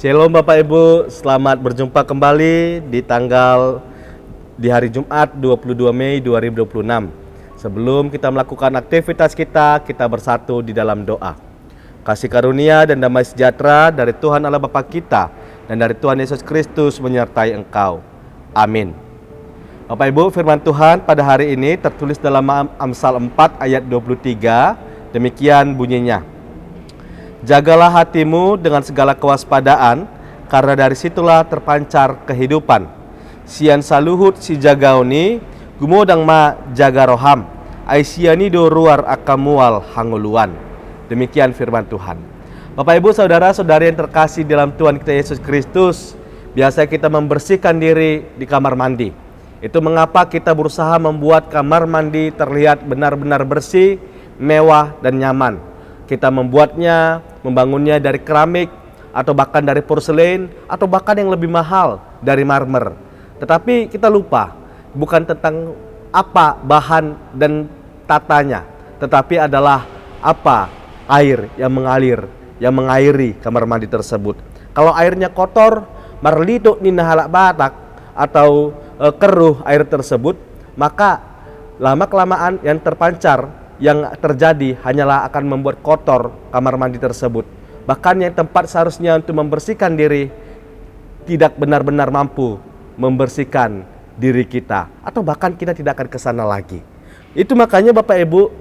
Shalom Bapak Ibu, selamat berjumpa kembali di hari Jumat 22 Mei 2026. Sebelum kita melakukan aktivitas kita bersatu di dalam doa. Kasih karunia dan damai sejahtera dari Tuhan Allah Bapa kita dan dari Tuhan Yesus Kristus menyertai engkau. Amin. Bapak Ibu, firman Tuhan pada hari ini tertulis dalam Amsal 4 ayat 23, demikian bunyinya. Jagalah hatimu dengan segala kewaspadaan, karena dari situlah terpancar kehidupan. Sian saluhut si jagaoni, gumodang ma jaga roham, aisianido ruar akamual hanguluan. Demikian firman Tuhan. Bapak Ibu, saudara-saudari yang terkasih dalam Tuhan kita Yesus Kristus, biasa kita membersihkan diri di kamar mandi. Itu mengapa kita berusaha membuat kamar mandi terlihat benar-benar bersih, mewah, dan nyaman. Kita membangunnya dari keramik, atau bahkan dari porselen, atau bahkan yang lebih mahal dari marmer. Tetapi kita lupa, bukan tentang apa bahan dan tatanya, tetapi adalah apa air yang mengalir, yang mengairi kamar mandi tersebut. Kalau airnya kotor, marlido ninahalak batak, atau keruh air tersebut, maka lama-kelamaan yang terpancar, yang terjadi hanyalah akan membuat kotor kamar mandi tersebut. Bahkan yang tempat seharusnya untuk membersihkan diri tidak benar-benar mampu membersihkan diri kita, atau bahkan kita tidak akan ke sana lagi. Itu makanya Bapak Ibu,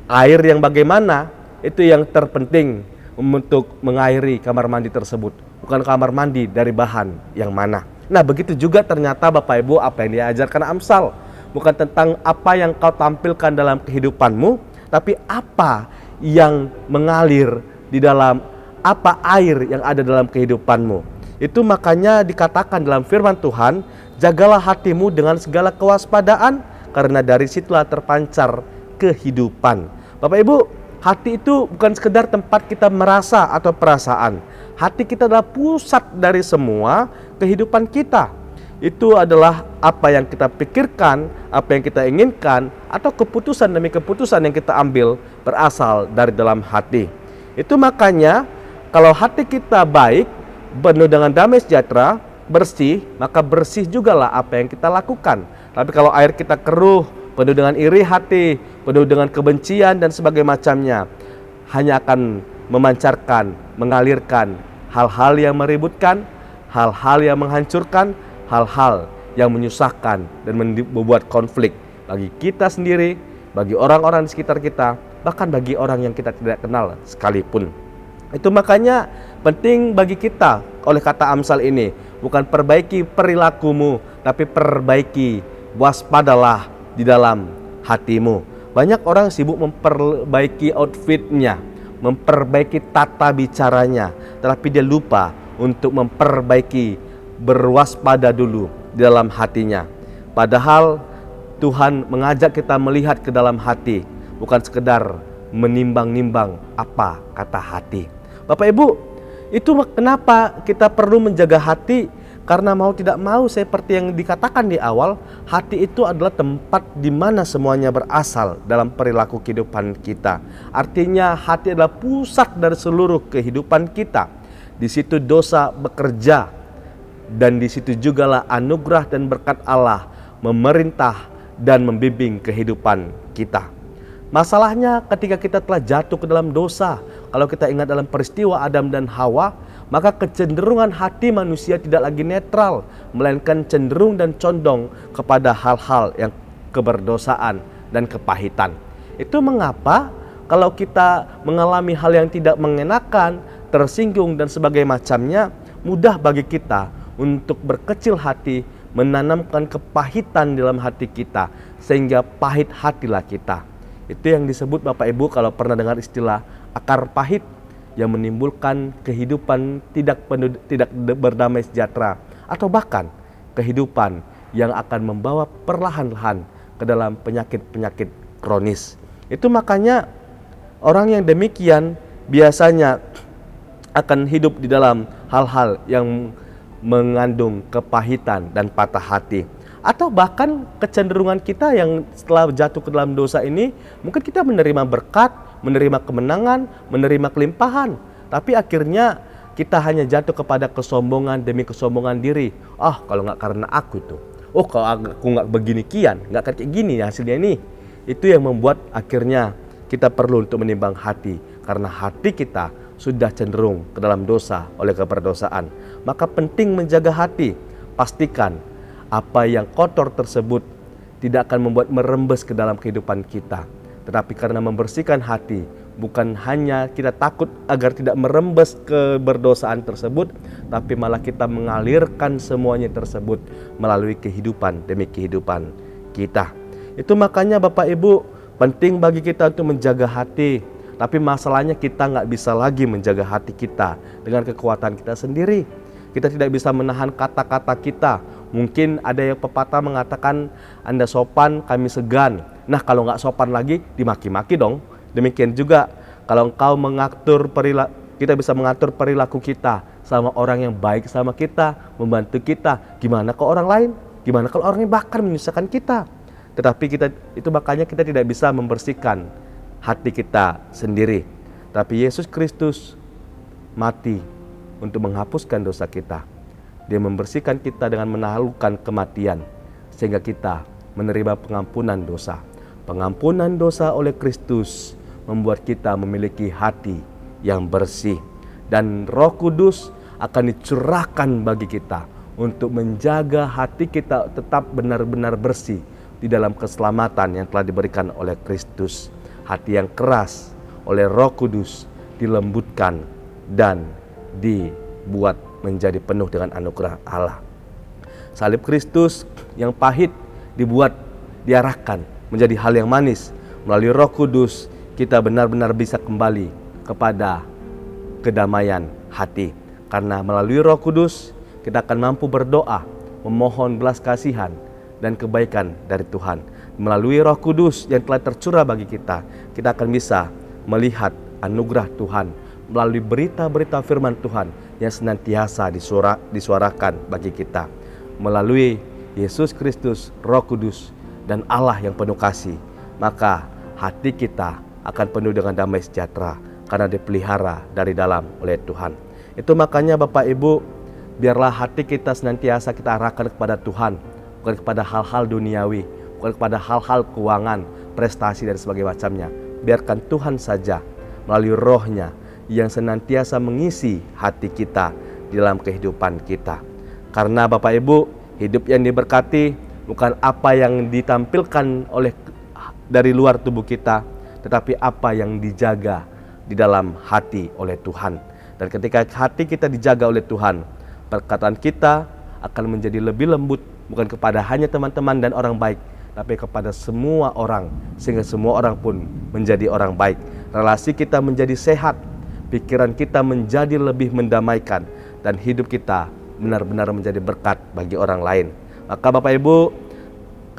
air yang bagaimana itu yang terpenting untuk mengairi kamar mandi tersebut, bukan kamar mandi dari bahan yang mana. Nah, begitu juga ternyata Bapak Ibu apa yang diajarkan Amsal. Bukan tentang apa yang kau tampilkan dalam kehidupanmu, tapi apa yang mengalir di dalam, apa air yang ada dalam kehidupanmu. Itu makanya dikatakan dalam firman Tuhan, jagalah hatimu dengan segala kewaspadaan, karena dari situlah terpancar kehidupan. Bapak Ibu, hati itu bukan sekedar tempat kita merasa atau perasaan. Hati kita adalah pusat dari semua kehidupan kita. Itu adalah apa yang kita pikirkan, apa yang kita inginkan, atau keputusan demi keputusan yang kita ambil berasal dari dalam hati. Itu makanya kalau hati kita baik, penuh dengan damai sejahtera, bersih, maka bersih jugalah apa yang kita lakukan. Tapi kalau air kita keruh, penuh dengan iri hati, penuh dengan kebencian dan sebagainya macamnya, hanya akan memancarkan, mengalirkan hal-hal yang meributkan, hal-hal yang menghancurkan, hal-hal yang menyusahkan dan membuat konflik bagi kita sendiri, bagi orang-orang di sekitar kita, bahkan bagi orang yang kita tidak kenal sekalipun. Itu makanya penting bagi kita oleh kata Amsal ini, bukan perbaiki perilakumu, tapi perbaiki, waspadalah di dalam hatimu. Banyak orang sibuk memperbaiki outfitnya, memperbaiki tata bicaranya, tetapi dia lupa untuk memperbaiki, berwaspada dulu di dalam hatinya. Padahal Tuhan mengajak kita melihat ke dalam hati, bukan sekedar menimbang-nimbang apa kata hati. Bapak Ibu, itu kenapa kita perlu menjaga hati? Karena mau tidak mau, seperti yang dikatakan di awal, hati itu adalah tempat di mana semuanya berasal dalam perilaku kehidupan kita. Artinya hati adalah pusat dari seluruh kehidupan kita. Di situ dosa bekerja, dan di situ jugalah anugerah dan berkat Allah memerintah dan membimbing kehidupan kita. Masalahnya ketika kita telah jatuh ke dalam dosa, kalau kita ingat dalam peristiwa Adam dan Hawa, maka kecenderungan hati manusia tidak lagi netral, melainkan cenderung dan condong kepada hal-hal yang keberdosaan dan kepahitan. Itu mengapa kalau kita mengalami hal yang tidak mengenakan, tersinggung dan sebagainya macamnya, mudah bagi kita untuk berkecil hati, menanamkan kepahitan dalam hati kita, sehingga pahit hatilah kita. Itu yang disebut Bapak Ibu kalau pernah dengar istilah akar pahit, yang menimbulkan kehidupan tidak berdamai sejahtera, atau bahkan kehidupan yang akan membawa perlahan-lahan ke dalam penyakit-penyakit kronis. Itu makanya orang yang demikian biasanya akan hidup di dalam hal-hal yang mengandung kepahitan dan patah hati. Atau bahkan kecenderungan kita yang setelah jatuh ke dalam dosa ini, mungkin kita menerima berkat, menerima kemenangan, menerima kelimpahan, tapi akhirnya kita hanya jatuh kepada kesombongan demi kesombongan diri. Kalau nggak karena aku itu, kalau aku nggak begini kian, nggak kayak gini hasilnya ini. Itu yang membuat akhirnya kita perlu untuk menimbang hati, karena hati kita sudah cenderung ke dalam dosa oleh keperdosaan. Maka penting menjaga hati. Pastikan apa yang kotor tersebut tidak akan membuat merembes ke dalam kehidupan kita. Tetapi karena membersihkan hati, bukan hanya kita takut agar tidak merembes keberdosaan tersebut, tapi malah kita mengalirkan semuanya tersebut melalui kehidupan demi kehidupan kita. Itu makanya Bapak Ibu, penting bagi kita untuk menjaga hati. Tapi masalahnya kita nggak bisa lagi menjaga hati kita dengan kekuatan kita sendiri. Kita tidak bisa menahan kata-kata kita. Mungkin ada yang pepatah mengatakan, Anda sopan, kami segan. Nah, kalau nggak sopan lagi, dimaki-maki dong. Demikian juga, kalau engkau mengatur perilaku, kita bisa mengatur perilaku kita sama orang yang baik sama kita, membantu kita. Gimana ke orang lain? Gimana kalau orang yang bahkan menyusahkan kita? Tetapi itu makanya kita tidak bisa membersihkan hati kita sendiri. Tapi Yesus Kristus mati untuk menghapuskan dosa kita. Dia membersihkan kita dengan menaklukkan kematian, sehingga kita menerima pengampunan dosa. Pengampunan dosa oleh Kristus membuat kita memiliki hati yang bersih. Dan Roh Kudus akan dicurahkan bagi kita untuk menjaga hati kita tetap benar-benar bersih di dalam keselamatan yang telah diberikan oleh Kristus. Hati yang keras oleh Roh Kudus dilembutkan dan dibuat menjadi penuh dengan anugerah Allah. Salib Kristus yang pahit diarahkan menjadi hal yang manis. Melalui Roh Kudus kita benar-benar bisa kembali kepada kedamaian hati. Karena melalui Roh Kudus kita akan mampu berdoa, memohon belas kasihan dan kebaikan dari Tuhan. Melalui Roh Kudus yang telah tercurah bagi kita, kita akan bisa melihat anugerah Tuhan melalui berita-berita firman Tuhan yang senantiasa disuarakan bagi kita. Melalui Yesus Kristus, Roh Kudus, dan Allah yang penuh kasih, maka hati kita akan penuh dengan damai sejahtera karena dipelihara dari dalam oleh Tuhan. Itu makanya Bapak Ibu, biarlah hati kita senantiasa kita arahkan kepada Tuhan, bukan kepada hal-hal duniawi, bukan kepada hal-hal keuangan, prestasi dan sebagainya macamnya. Biarkan Tuhan saja melalui Roh-Nya yang senantiasa mengisi hati kita di dalam kehidupan kita. Karena Bapak Ibu, hidup yang diberkati bukan apa yang ditampilkan dari luar tubuh kita, tetapi apa yang dijaga di dalam hati oleh Tuhan. Dan ketika hati kita dijaga oleh Tuhan, perkataan kita akan menjadi lebih lembut, bukan kepada hanya teman-teman dan orang baik, tapi kepada semua orang, sehingga semua orang pun menjadi orang baik. Relasi kita menjadi sehat, pikiran kita menjadi lebih mendamaikan, dan hidup kita benar-benar menjadi berkat bagi orang lain. Maka Bapak Ibu,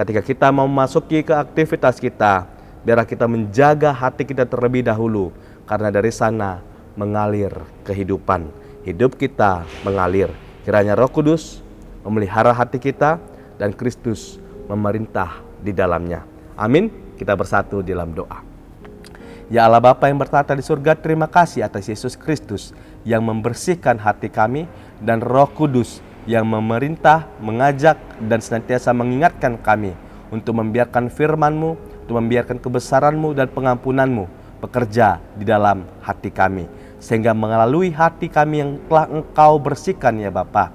ketika kita mau memasuki ke aktivitas kita, biarlah kita menjaga hati kita terlebih dahulu, karena dari sana mengalir kehidupan. Hidup kita mengalir. Kiranya Roh Kudus memelihara hati kita dan Kristus memerintah di dalamnya. Amin. Kita bersatu dalam doa. Ya Allah Bapa yang bertata di surga, terima kasih atas Yesus Kristus yang membersihkan hati kami, dan Roh Kudus yang memerintah, mengajak, dan senantiasa mengingatkan kami untuk membiarkan firman-Mu, untuk membiarkan kebesaran-Mu dan pengampunan-Mu bekerja di dalam hati kami. Sehingga melalui hati kami yang telah Engkau bersihkan ya Bapa,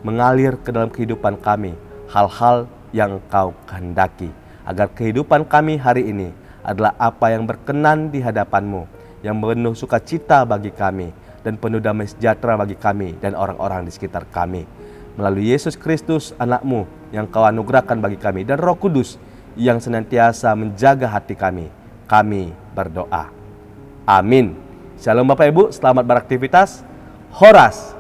mengalir ke dalam kehidupan kami hal-hal yang Engkau kehendaki. Agar kehidupan kami hari ini adalah apa yang berkenan di hadapan-Mu, yang penuh sukacita bagi kami, dan penuh damai sejahtera bagi kami dan orang-orang di sekitar kami. Melalui Yesus Kristus, anak-Mu yang Kau anugerahkan bagi kami, dan Roh Kudus yang senantiasa menjaga hati kami berdoa. Amin. Shalom Bapak Ibu, selamat beraktivitas. Horas.